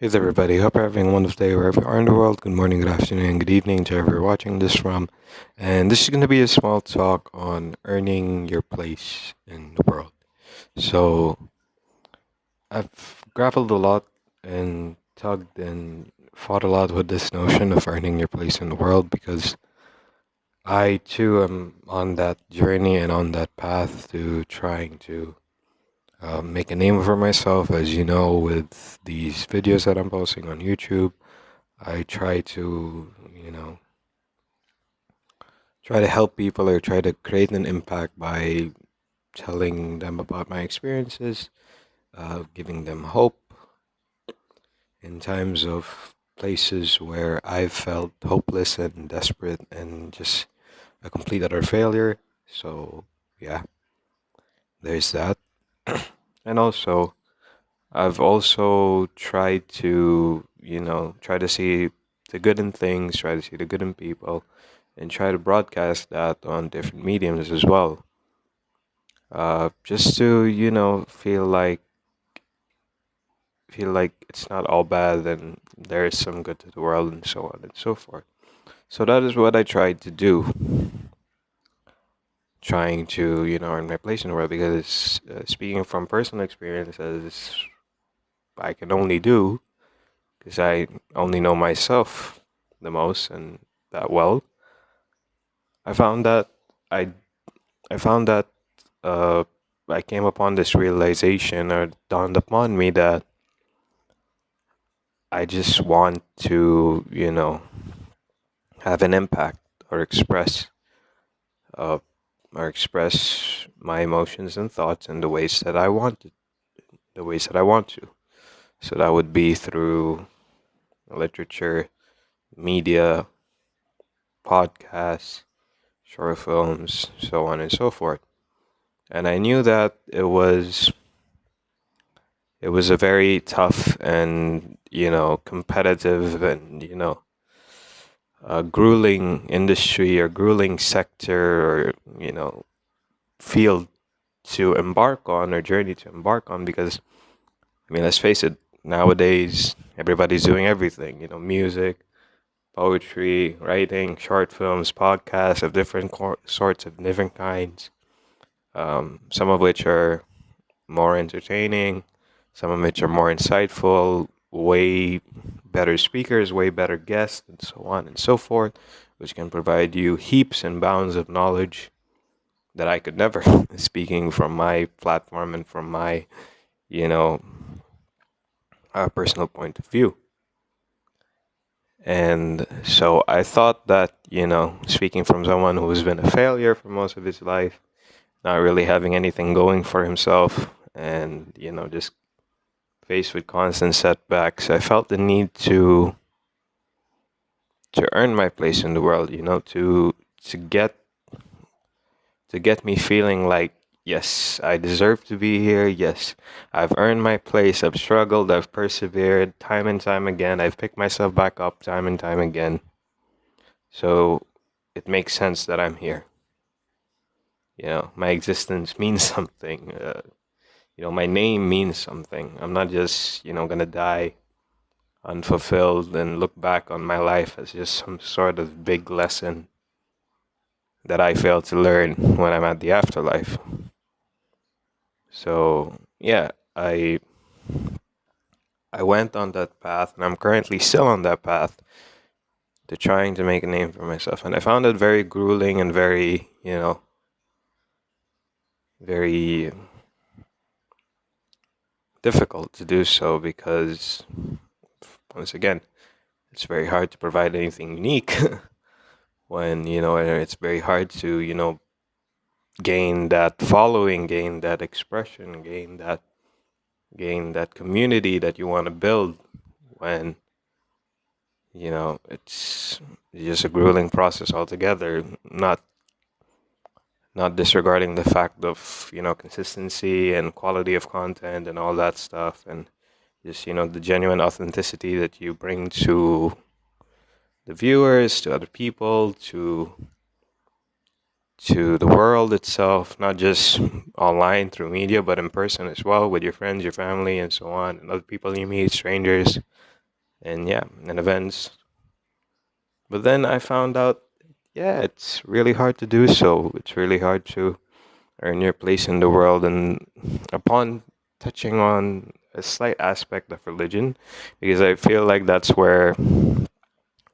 Hey there, everybody. Hope you're having a wonderful day wherever you are in the world. Good morning, good afternoon, good evening to whoever you're watching this from. And this is going to be a small talk on earning your place in the world. So, I've grappled a lot and tugged and fought a lot with this notion of earning your place in the world because I too am on that journey and on that path to trying to make a name for myself. As you know, with these videos that I'm posting on YouTube, I try to, try to help people or try to create an impact by telling them about my experiences, giving them hope in times of places where I've felt hopeless and desperate and just a complete utter failure. So, yeah, there's that. And also, I've also tried to, try to see the good in things, try to see the good in people, and try to broadcast that on different mediums as well. Just to, feel like it's not all bad and there is some good to the world and so on and so forth. So that is what I tried to do, trying to, earn my place in the world because speaking from personal experience, as I can only do, because I only know myself the most and that well. I found that I I found that uh I came upon this realization or dawned upon me that I just want to, have an impact or uh express my emotions and thoughts in the ways that I want it, the ways that I want to. So that would be through literature, media, podcasts, short films, so on and so forth. And I knew that it was a very tough and competitive and grueling industry or grueling sector or field to embark on or journey to embark on because I mean let's face it, nowadays everybody's doing everything, music, poetry, writing, short films, podcasts of different sorts of different kinds, some of which are more entertaining, some of which are more insightful, way better speakers, way better guests, and so on and so forth, which can provide you heaps and bounds of knowledge that I could never, speaking from my platform and from my, you know, personal point of view. And so I thought that, speaking from someone who's been a failure for most of his life, not really having anything going for himself, and, just faced with constant setbacks, I felt the need to earn my place in the world, to get me feeling like yes, I deserve to be here. Yes, I've earned my place. I've struggled, I've persevered time and time again. I've picked myself back up time and time again. So it makes sense that I'm here. My existence means something. My name means something. I'm not just, gonna die unfulfilled and look back on my life as just some sort of big lesson that I failed to learn when I'm at the afterlife. So yeah, I went on that path and I'm currently still on that path to trying to make a name for myself. And I found it very grueling and very, very difficult to do so because once again, it's very hard to provide anything unique when, it's very hard to, gain that following, gain that expression, gain that community that you want to build when it's just a grueling process altogether. Not disregarding the fact of consistency and quality of content and all that stuff, and just the genuine authenticity that you bring to the viewers, to other people, to to the world itself, not just online through media, but in person as well with your friends, your family, and so on, and other people you meet, strangers, and yeah, and events. But then I found out, yeah, it's really hard to do so. It's really hard to earn your place in the world. And upon touching on a slight aspect of religion, because I feel like that's where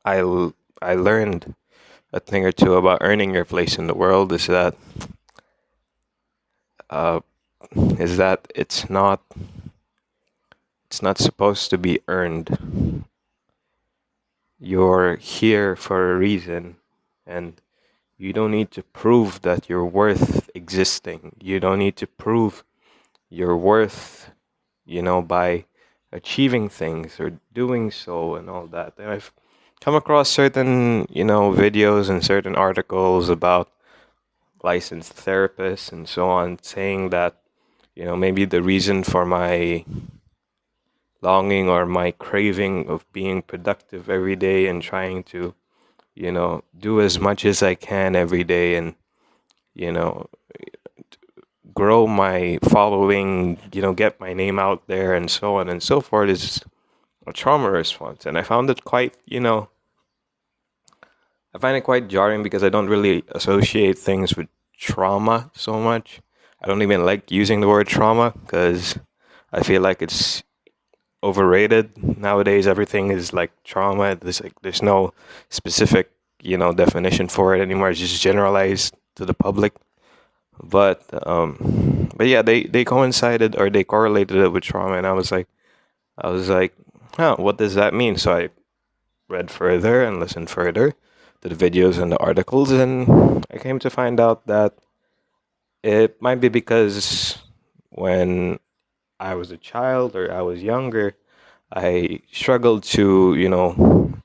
I learned a thing or two about earning your place in the world, uh, is that it's not supposed to be earned. You're here for a reason, and you don't need to prove that you're worth existing. You don't need to prove your worth, by achieving things or doing so and all that. And I've come across certain, videos and certain articles about licensed therapists and so on saying that, maybe the reason for my longing or my craving of being productive every day and trying to, do as much as I can every day and, you know, grow my following, get my name out there and so on and so forth is a trauma response. And I found it quite, I find it quite jarring because I don't really associate things with trauma so much. I don't even like using the word trauma because I feel like it's overrated nowadays. Everything is like trauma. There's no specific, definition for it anymore. It's just generalized to the public. But yeah, they coincided or they correlated it with trauma, and I was like, huh, what does that mean? So I read further and listened further to the videos and the articles, and I came to find out that it might be because when I was a child or I was younger, I struggled to,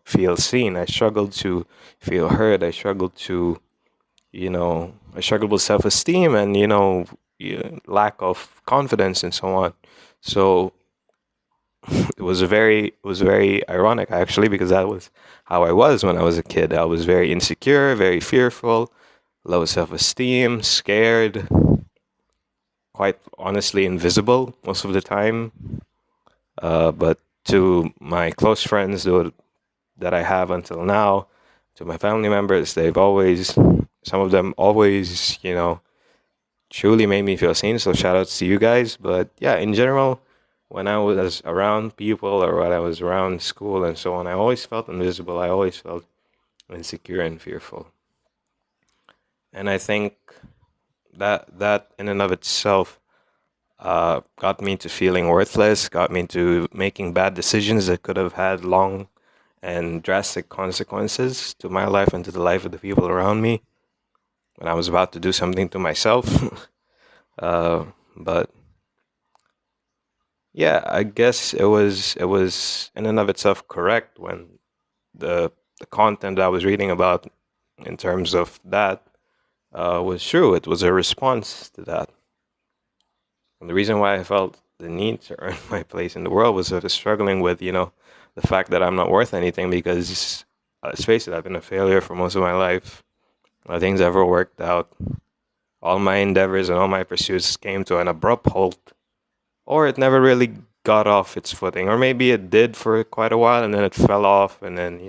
feel seen. I struggled to feel heard. I struggled with self esteem and, lack of confidence and so on. So it was very ironic actually because that was how I was when I was a kid. I was very insecure, very fearful, low self esteem, scared, quite honestly invisible most of the time. But to my close friends that I have until now, to my family members, some of them always, truly made me feel seen. So shout outs to you guys. But yeah, in general, when I was around people or when I was around school and so on, I always felt invisible. I always felt insecure and fearful. And I think that in and of itself got me to feeling worthless, got me to making bad decisions that could have had long and drastic consequences to my life and to the life of the people around me when I was about to do something to myself. uh, but yeah, I guess it was in and of itself correct when the content I was reading about in terms of that was true. It was a response to that. And the reason why I felt the need to earn my place in the world was I was struggling with, the fact that I'm not worth anything because, let's face it, I've been a failure for most of my life. Nothing's ever worked out. All my endeavors and all my pursuits came to an abrupt halt, or it never really got off its footing, or maybe it did for quite a while and then it fell off, and then,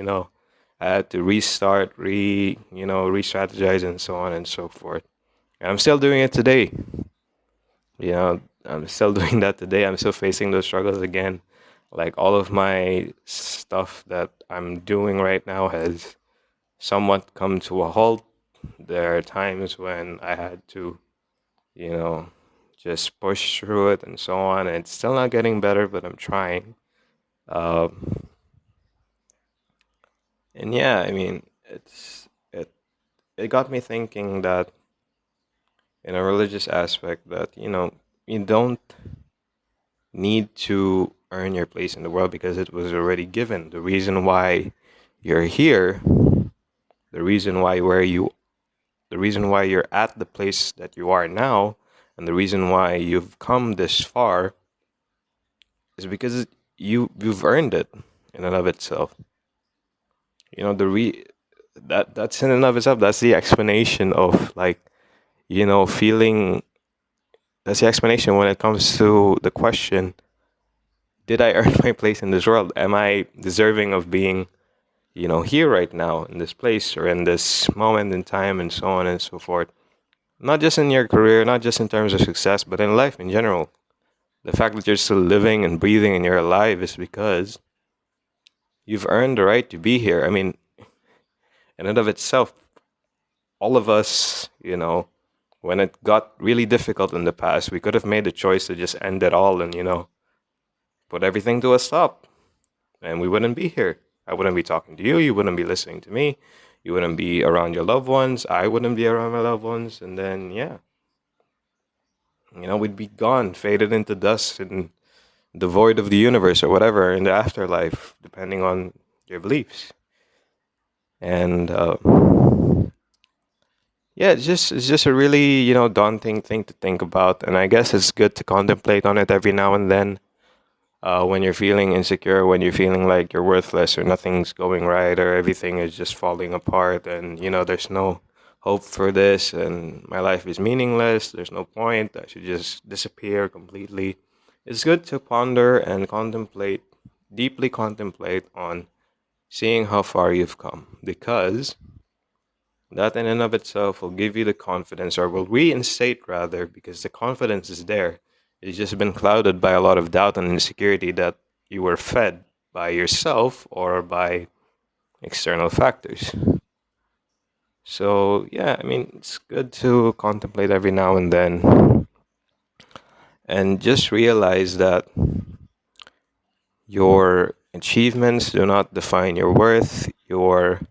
I had to restart, re strategize, and so on and so forth. And I'm still doing it today. I'm still doing that today. I'm still facing those struggles again. Like all of my stuff that I'm doing right now has somewhat come to a halt. There are times when I had to, you know, just push through it and so on. And it's still not getting better, but I'm trying. Um, and yeah, I mean, it got me thinking that in a religious aspect that you don't need to earn your place in the world because it was already given. The reason why you're here, the reason why where you the reason why you're at the place that you are now, and the reason why you've come this far is because you've earned it in and of itself. You know the re that's in and of itself, that's the explanation of, like, feeling. That's the explanation when it comes to the question, did I earn my place in this world? Am I deserving of being, here right now in this place or in this moment in time, and so on and so forth? Not just in your career, not just in terms of success, but in life in general. The fact that you're still living and breathing and you're alive is because you've earned the right to be here. I mean, in and of itself, all of us, when it got really difficult in the past, we could have made the choice to just end it all and, put everything to a stop, and we wouldn't be here. I wouldn't be talking to you. You wouldn't be listening to me. You wouldn't be around your loved ones. I wouldn't be around my loved ones. And then, yeah, we'd be gone, faded into dust in the void of the universe or whatever in the afterlife, depending on your beliefs. And yeah, it's just a really daunting thing to think about, and I guess it's good to contemplate on it every now and then. When you're feeling insecure, when you're feeling like you're worthless or nothing's going right or everything is just falling apart, and there's no hope for this, and my life is meaningless. There's no point. I should just disappear completely. It's good to ponder and contemplate, deeply contemplate on seeing how far you've come, because that in and of itself will give you the confidence, or will reinstate rather, because the confidence is there. It's just been clouded by a lot of doubt and insecurity that you were fed by yourself or by external factors. So, yeah, I mean, it's good to contemplate every now and then and just realize that your achievements do not define your worth, your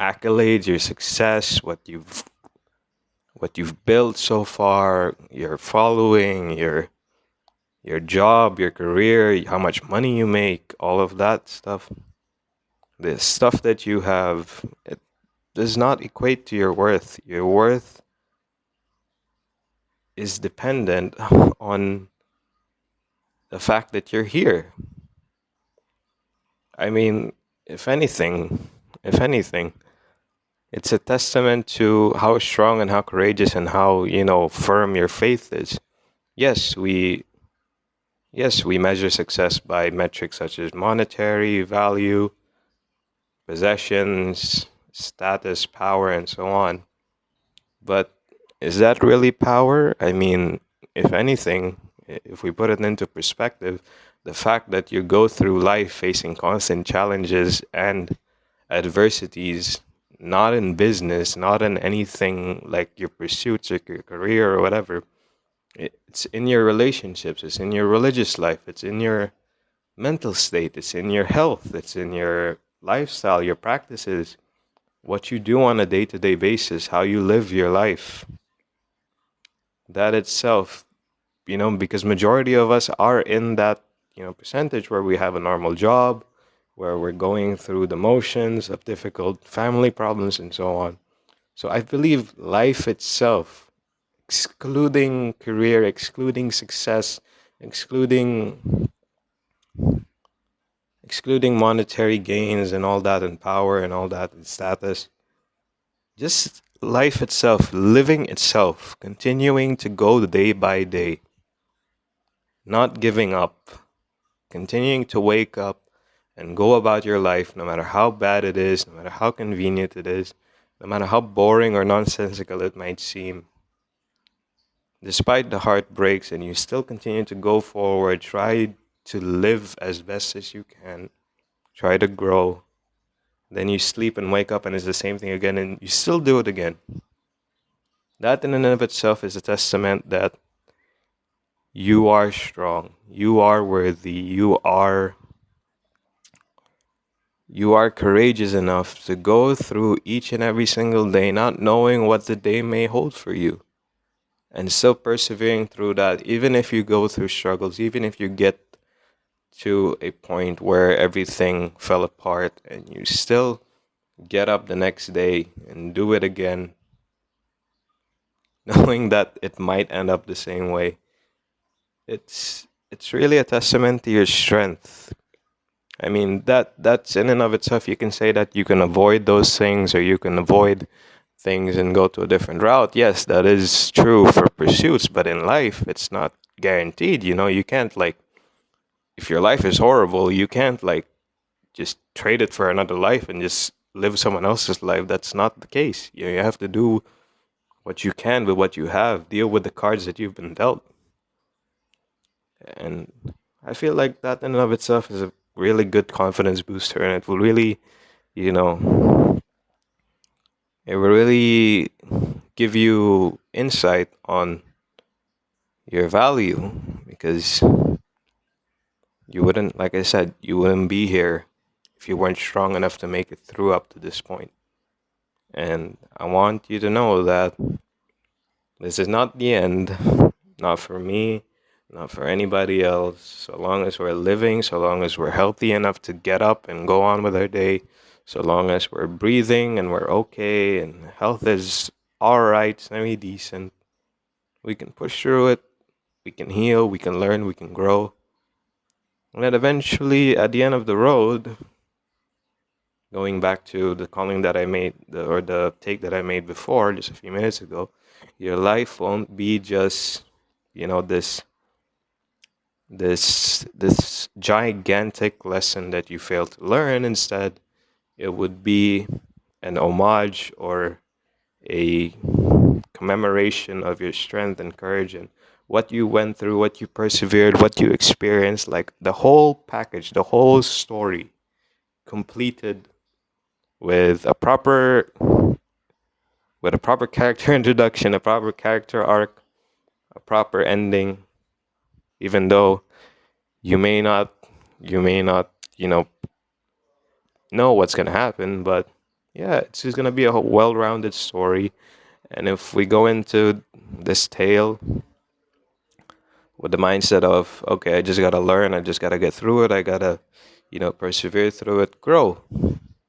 accolades, your success, what you've built so far, your following, your job, your career, how much money you make, all of that stuff. The stuff that you have, it does not equate to your worth. Your worth is dependent on the fact that you're here. I mean, if anything, if anything, it's a testament to how strong and how courageous and how, firm your faith is. Yes, we measure success by metrics such as monetary value, possessions, status, power, and so on. But is that really power? I mean, if anything, if we put it into perspective, the fact that you go through life facing constant challenges and adversities, not in business, not in anything like your pursuits or your career or whatever, it's in your relationships, it's in your religious life, it's in your mental state, it's in your health, it's in your lifestyle, your practices, what you do on a day-to-day basis, how you live your life. That itself, because majority of us are in that, percentage where we have a normal job, where we're going through the motions of difficult family problems and so on. So I believe life itself, excluding career, excluding success, excluding excluding monetary gains and all that, and power and all that, and status, just life itself, living itself, continuing to go day by day, not giving up, continuing to wake up and go about your life no matter how bad it is, no matter how convenient it is, no matter how boring or nonsensical it might seem. Despite the heartbreaks, and you still continue to go forward, try to live as best as you can, try to grow. Then you sleep and wake up and it's the same thing again, and you still do it again. That in and of itself is a testament that you are strong, you are worthy, you are courageous enough to go through each and every single day not knowing what the day may hold for you, and still persevering through that, even if you go through struggles, even if you get to a point where everything fell apart, and you still get up the next day and do it again, knowing that it might end up the same way. It's really a testament to your strength. I mean, that's in and of itself. You can say that you can avoid those things, or you can avoid things and go to a different route. Yes, that is true for pursuits, but in life, it's not guaranteed. You know, you can't like, if your life is horrible, you can't like just trade it for another life and just live someone else's life. That's not the case. You have to do what you can with what you have, deal with the cards that you've been dealt. And I feel like that in and of itself is a really good confidence booster, and it will really, you know, it will really give you insight on your value, because you wouldn't, like I said, you wouldn't be here if you weren't strong enough to make it through up to this point. And I want you to know that this is not the end, not for me, not for anybody else. So long as we're living, so long as we're healthy enough to get up and go on with our day, so long as we're breathing and we're okay and health is all right, semi decent, we can push through it, we can heal, we can learn, we can grow. And then eventually, at the end of the road, going back to the calling that I made, or the take that I made before, just a few minutes ago, your life won't be just, this gigantic lesson that you failed to learn. Instead, it would be an homage or a commemoration of your strength and courage and what you went through, what you persevered, what you experienced, like the whole package, the whole story completed with a proper character introduction, a proper character arc, a proper ending, even though you may not you may not, know what's gonna happen, but yeah, it's just gonna be a well-rounded story. And if we go into this tale with the mindset of, okay, I just gotta learn, I just gotta get through it, I gotta, persevere through it, grow.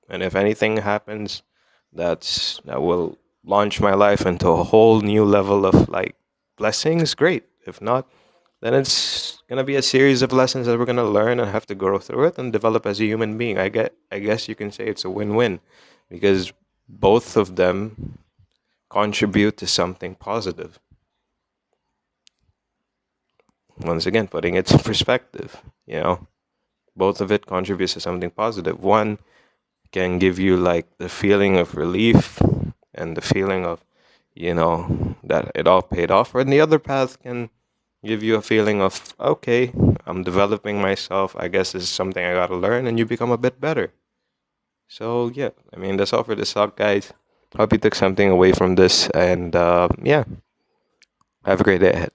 And if anything happens that will launch my life into a whole new level of like blessings, great. If not, then it's gonna be a series of lessons that we're gonna learn and have to grow through it and develop as a human being. I guess you can say it's a win-win, because both of them contribute to something positive. Once again, putting it in perspective, both of it contributes to something positive. One can give you like the feeling of relief and the feeling of, that it all paid off. Or the other path can give you a feeling of, okay, I'm developing myself. I guess this is something I gotta learn, and you become a bit better. So yeah, I mean, that's all for this talk, guys. Hope you took something away from this, and yeah, have a great day ahead.